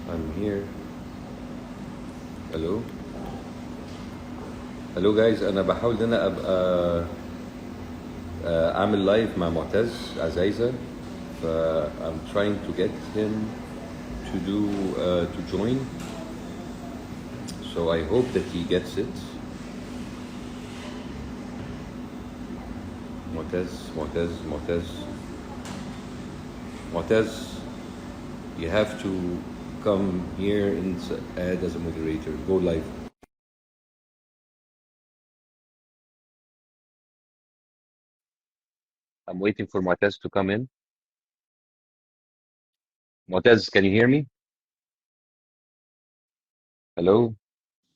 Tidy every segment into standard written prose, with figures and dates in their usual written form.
I'm here. الو الو جايز، انا بحاول ان انا ابقى اعمل لايف مع معتز عزايزة. ف I'm trying to get him to do to join, so I hope that he gets it. معتز, you have to come here and add as a moderator. Go live. I'm waiting for معتز to come in. معتز, can you hear me? Hello?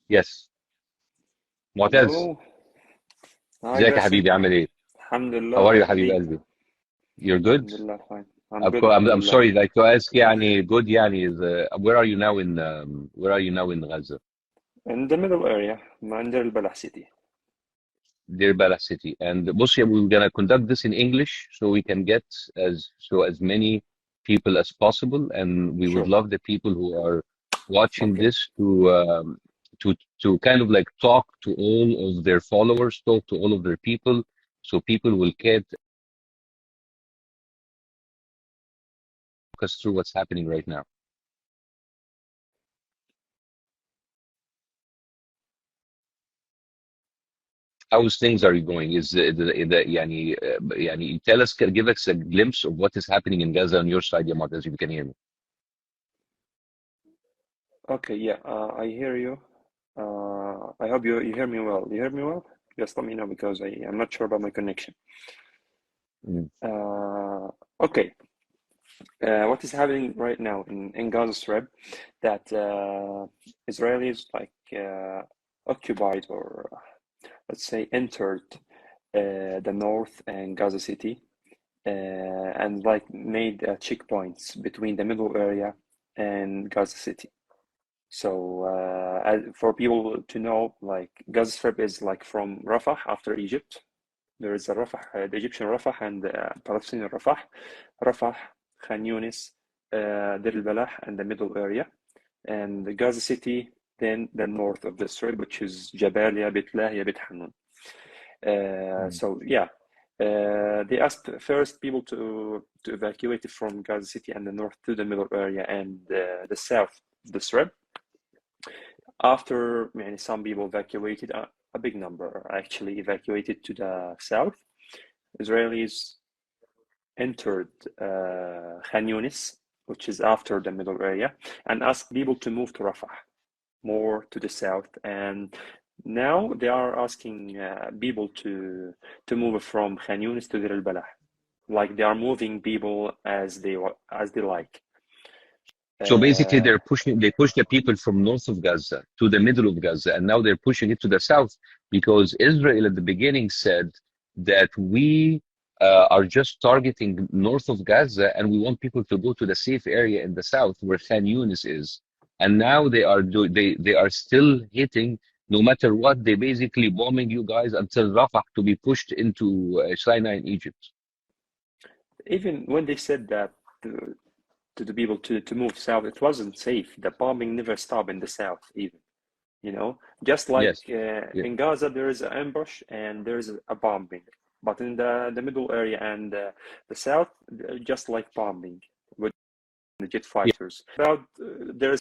Yes. معتز, Hello. Hi, ازيك يا Basim. حبيبي؟ عامل ايه؟ How are Alhamdulillah. you يا كيف حبيب ليك؟ قلبي? You're good? Alhamdulillah, fine. I'm Of good, course, I'm Alhamdulillah. sorry, like to ask يعني good يعني is where are you now in where are you now in Gaza? In the middle area, under البلح city. Deir Balah city. And بص يا، we're gonna conduct this in English so we can get as many people as possible, and we would Sure. love the people who are watching Okay. this to kind of like talk to all of their followers, talk to all of their people, so people will get us through what's happening right now. How's things are you going? Is يعني tell us, give us a glimpse of what is happening in Gaza on your side, ya Mu'taz, if you can hear me. Okay, yeah, I hear you. I hope you hear me well. You hear me well? Just let me know because I'm not sure about my connection. Mm. Okay. What is happening right now in Gaza Strip that Israelis occupied or let's say entered the north and Gaza City and made checkpoints between the middle area and Gaza City. So for people to know, Gaza Strip is from Rafah after Egypt. There is a Rafah, the Egyptian Rafah and Palestinian Rafah. Rafah, Khan Yunis, Deir al-Balah, and the middle area. And the Gaza City, then the north of the strip, which is Jabalia, Beit Lahia, Beit Hanun. So yeah, they asked first people to evacuate from Gaza City and the north to the middle area and the south of the strip. After some people evacuated, a big number actually evacuated to the south. Israelis entered Khan Yunis, which is after the middle area, and asked people to move to Rafah, more to the south. And now they are asking people to move from Khan Yunis to Deir al-Balah, like they are moving people as they like. So basically, they push the people from north of Gaza to the middle of Gaza, and now they're pushing it to the south because Israel at the beginning said that we are just targeting north of Gaza, and we want people to go to the safe area in the south where Khan Yunis is. And now they are still hitting, no matter what. They basically bombing you guys until Rafah to be pushed into Sinai in Egypt. Even when they said that to the people to move south, it wasn't safe. The bombing never stopped in the south, even. Just like Yes. Yeah. in Gaza, there is an ambush and there is a bombing. But in the middle area and the south, just like bombing with the jet fighters. About there is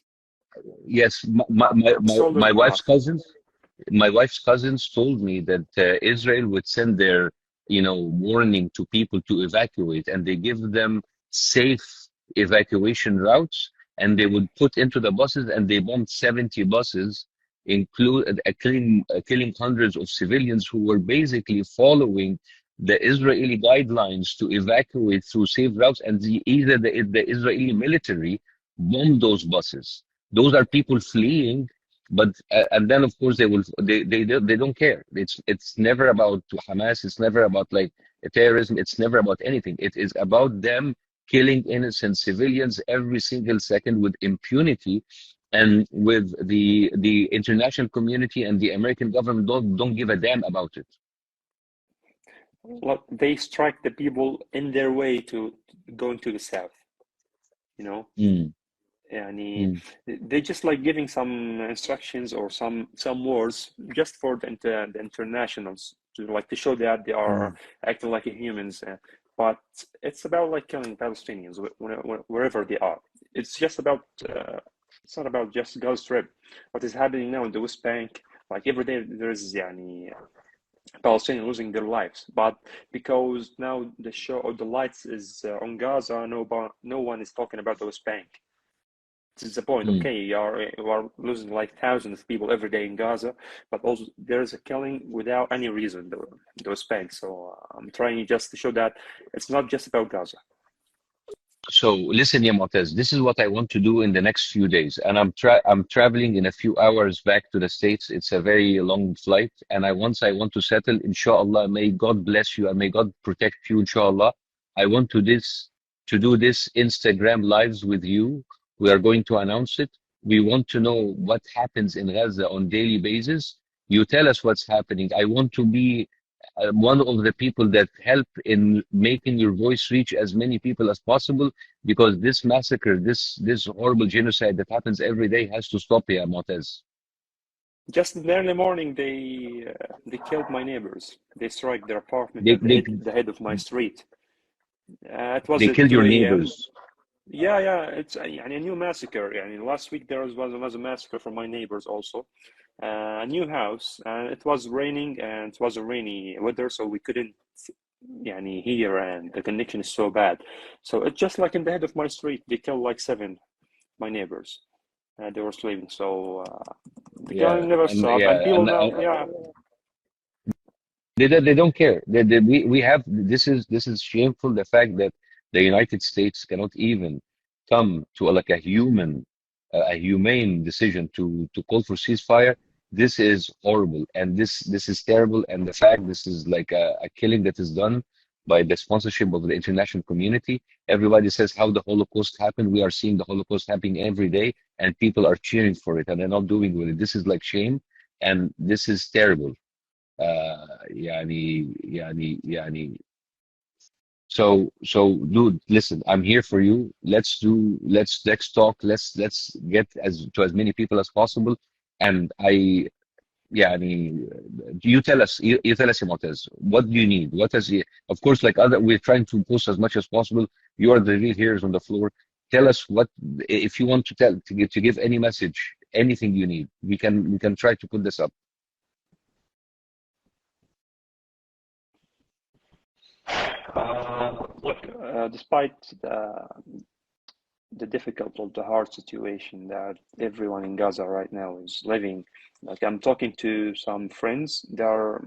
Yes, my soldiers wife's enough. cousins, told me that Israel would send their, warning to people to evacuate, and they give them safe evacuation routes, and they would put into the buses, and they bombed 70 buses, killing hundreds of civilians who were basically following the Israeli guidelines to evacuate through safe routes, and either the Israeli military bombed those buses. Those are people fleeing, but and then of course they don't care. It's never about Hamas. It's never about like terrorism. It's never about anything. It is about them killing innocent civilians every single second with impunity, and with the international community and the American government don't give a damn about it. They strike the people in their way to going to the south. Mm. يعني they just like giving some instructions or some words just for the internationals to show that they are acting like humans, but it's about like killing Palestinians wherever they are. It's just about it's not about just Gaza Strip. What is happening now in the West Bank, like every day there is يعني Palestinians losing their lives, but because now the show or the lights is on Gaza, no one is talking about the West Bank. This is the point. Okay, you are losing like thousands of people every day in Gaza, but also there is a killing without any reason, the West Bank. So I'm trying just to show that it's not just about Gaza. So listen, yeah, معتز, this is what I want to do in the next few days, and I'm traveling in a few hours back to the States. It's a very long flight, and once I want to settle, inshallah, may God bless you and may God protect you, inshallah. I want to do this Instagram lives with you. We are going to announce it. We want to know what happens in Gaza on daily basis. You tell us what's happening. I want to be one of the people that help in making your voice reach as many people as possible, because this massacre, this horrible genocide that happens every day has to stop here, معتز. Just in the early morning, they killed my neighbors. They struck their apartment at the head of my street. It was they at killed 2 your a.m. neighbors. Yeah, it's a new massacre. Last week there was a massacre from my neighbors also. A new house, and it was raining, and it was a rainy weather, so we couldn't hear, and the connection is so bad. So it's just like in the head of my street, they killed like 7 my neighbors. They were sleeping, so the killing never stopped, and people now, They don't care. We have this is shameful, the fact that the United States cannot even come to like a humane decision to call for ceasefire. This is horrible, and this is terrible, and the fact this is like a killing that is done by the sponsorship of the international community. Everybody says how the Holocaust happened. We are seeing the Holocaust happening every day, and people are cheering for it, and they're not doing with it. This is like shame, and this is terrible. يعني so dude, listen, I'm here for you. Let's talk. Let's get as many people as possible. And يعني you tell us, you tell us, معتز, what do you need? What is it? Of course, like we're trying to post as much as possible. You are the real heroes on the floor. Tell us what, if you want to give any message, anything you need. We can try to put this up. Look, despite the difficult or the hard situation that everyone in Gaza right now is living, like I'm talking to some friends, they're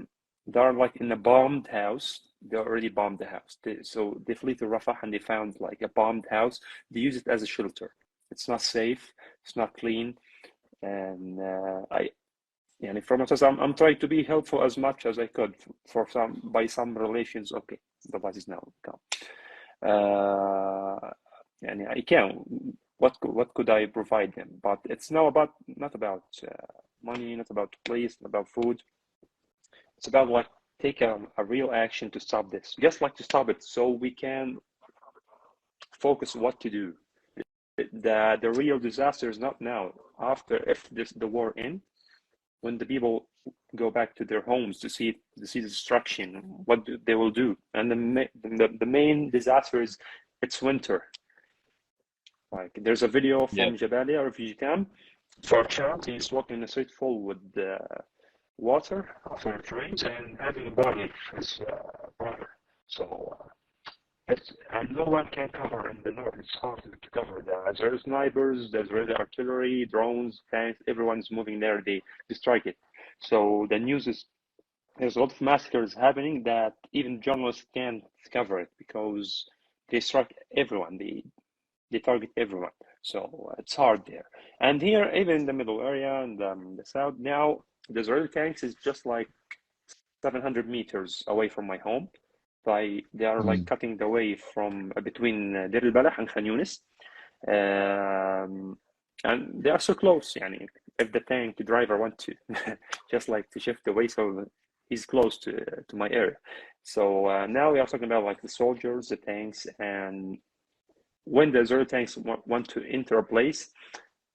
like in a bombed house. They already bombed the house. So they flee to Rafah and they found like a bombed house. They use it as a shelter. It's not safe. It's not clean. And from us, I'm trying to be helpful as much as I could by some relations. Okay, the bus is now gone. I can. What could I provide them? But it's not about money, not about place, not about food. It's about like take a real action to stop this. Just like to stop it, so we can focus what to do. The real disaster is not now. After, if the war ends, when the people go back to their homes to see the destruction, what they will do. And the main disaster is it's winter. Like there's a video from Jabalia refugee camp. For a child, he's walking in a street full with water after it rains and having a body of his brother. So and no one can cover in the north. It's hard to cover that. There's snipers, there's artillery, drones, tanks. Everyone's moving there. They strike it. So the news is there's a lot of massacres happening that even journalists can't cover it because they strike everyone. They target everyone. So it's hard there. And here, even in the middle area and the south, now the Israeli tanks is just like 700 meters away from my home. They are like cutting the way from between Deir al-Balah and Khan Yunis, and they are so close. If the tank driver want to just like to shift away, so he's close to my area. So now we are talking about like the soldiers, the tanks, and when the Israeli tanks want to enter a place,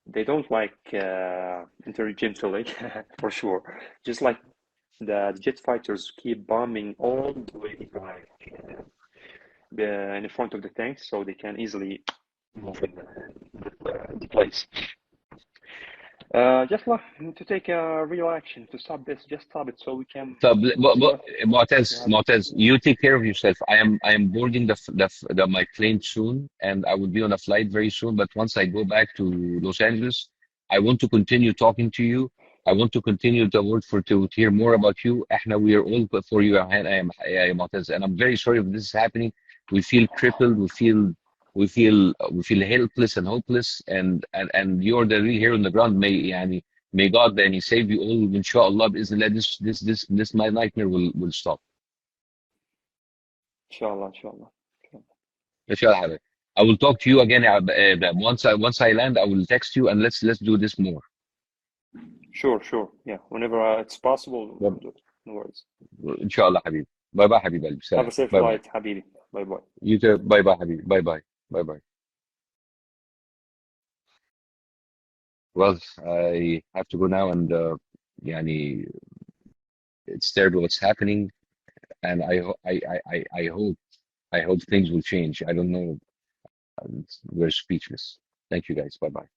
they don't like enter gently, for sure. Just like the jet fighters keep bombing all the way like in front of the tanks, so they can easily move in the place. Just like to take a real action to stop this, just stop it so we can So, see what Mu'taz, happens. Mu'taz, you take care of yourself. I am boarding my plane soon, and I will be on a flight very soon. But once I go back to Los Angeles, I want to continue talking to you. I want to continue to hear more about you. إحنا, we are all for you. I am Mu'taz, and I'm very sorry if this is happening. We feel crippled. We feel helpless and hopeless. And you're the real hero on the ground. May God then save you all, inshallah, بإذن الله. This my nightmare will stop. Inshallah. Inshallah. I will talk to you again. Once I land, I will text you and let's do this more. Sure. Yeah, whenever it's possible, we'll do it. No worries. Inshallah, Habib. Bye bye, Habib. Have a safe Bye flight, Habibi. Bye bye. You too. Bye bye, Habib. Bye bye. Well, I have to go now, and yani, it's terrible what's happening, and I hope things will change. I don't know. We're speechless. Thank you, guys. Bye bye.